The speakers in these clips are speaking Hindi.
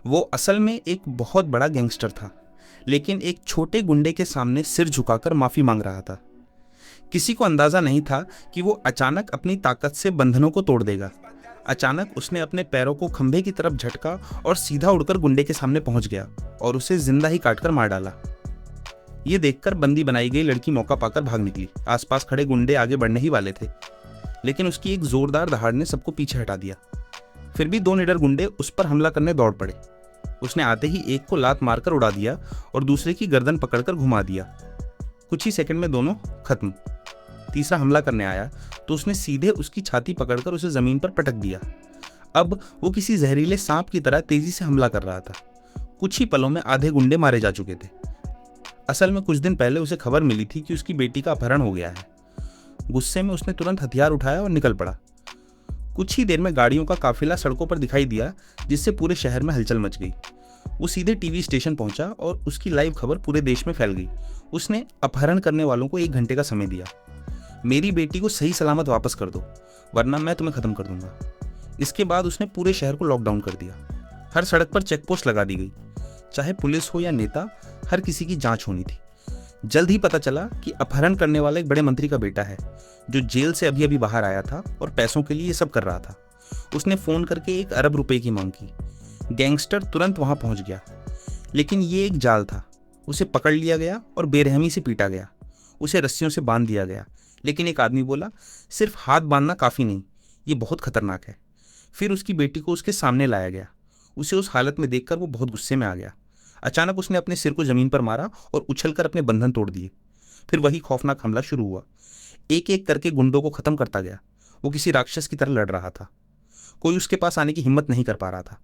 वो असल में एक बहुत बड़ा गैंगस्टर था, लेकिन एक छोटे गुंडे के सामने सिर झुकाकर माफी मांग रहा था। किसी को अंदाजा नहीं था कि वो अचानक अपनी ताकत से बंधनों को तोड़ देगा। अचानक उसने अपने पैरों को खंभे की तरफ झटका और सीधा उड़कर गुंडे के सामने पहुंच गया और उसे जिंदा ही काटकर मार डाला। ये देखकर बंदी बनाई गई लड़की मौका पाकर भाग निकली। आसपास खड़े गुंडे आगे बढ़ने ही वाले थे, लेकिन उसकी एक जोरदार दहाड़ ने सबको पीछे हटा दिया। फिर भी दो निडर गुंडे उस पर हमला करने दौड़ पड़े। उसने आते ही एक को लात मारकर उड़ा दिया और दूसरे की गर्दन पकड़कर घुमा दिया। कुछ ही सेकंड में दोनों खत्म। तीसरा हमला करने आया तो उसने सीधे उसकी छाती पकड़कर उसे जमीन पर पटक दिया। अब वो किसी जहरीले सांप की तरह तेजी से हमला कर रहा था। कुछ ही पलों में आधे गुंडे मारे जा चुके थे। असल में कुछ दिन पहले उसे खबर मिली थी कि उसकी बेटी का अपहरण हो गया है। गुस्से में उसने तुरंत हथियार उठाया और निकल पड़ा। कुछ ही देर में गाड़ियों का काफिला सड़कों पर दिखाई दिया, जिससे पूरे शहर में हलचल मच गई। वो सीधे टीवी स्टेशन पहुंचा और उसकी लाइव खबर पूरे देश में फैल गई। उसने अपहरण करने वालों को 1 घंटे का समय दिया। मेरी बेटी को सही सलामत वापस कर दो, वरना मैं तुम्हें खत्म कर दूंगा। इसके बाद उसने पूरे शहर को लॉकडाउन कर दिया। हर सड़क पर चेक पोस्ट लगा दी गई। चाहे पुलिस हो या नेता, हर किसी की जांच होनी थी। जल्द ही पता चला कि अपहरण करने वाला एक बड़े मंत्री का बेटा है, जो जेल से अभी अभी बाहर आया था और पैसों के लिए ये सब कर रहा था। उसने फोन करके 1 अरब रुपए की मांग की। गैंगस्टर तुरंत वहां पहुंच गया, लेकिन ये एक जाल था। उसे पकड़ लिया गया और बेरहमी से पीटा गया। उसे रस्सियों से बांध दिया गया, लेकिन एक आदमी बोला, सिर्फ हाथ बांधना काफी नहीं, ये बहुत खतरनाक है। फिर उसकी बेटी को उसके सामने लाया गया। उसे उस हालत में देखकर वो बहुत गुस्से में आ गया। अचानक उसने अपने सिर को जमीन पर मारा और उछलकर अपने बंधन तोड़ दिए। फिर वही खौफनाक हमला शुरू हुआ। एक एक करके गुंडों को खत्म करता गया। वो किसी राक्षस की तरह लड़ रहा था। कोई उसके पास आने की हिम्मत नहीं कर पा रहा था।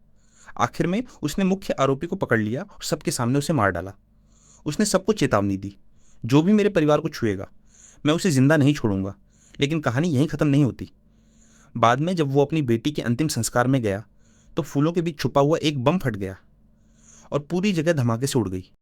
आखिर में उसने मुख्य आरोपी को पकड़ लिया और सबके सामने उसे मार डाला। उसने सबको चेतावनी दी, जो भी मेरे परिवार को छुएगा, मैं उसे जिंदा नहीं छोड़ूंगा। लेकिन कहानी यहीं खत्म नहीं होती। बाद में जब वो अपनी बेटी के अंतिम संस्कार में गया, तो फूलों के बीच छुपा हुआ एक बम फट गया और पूरी जगह धमाके से उड़ गई।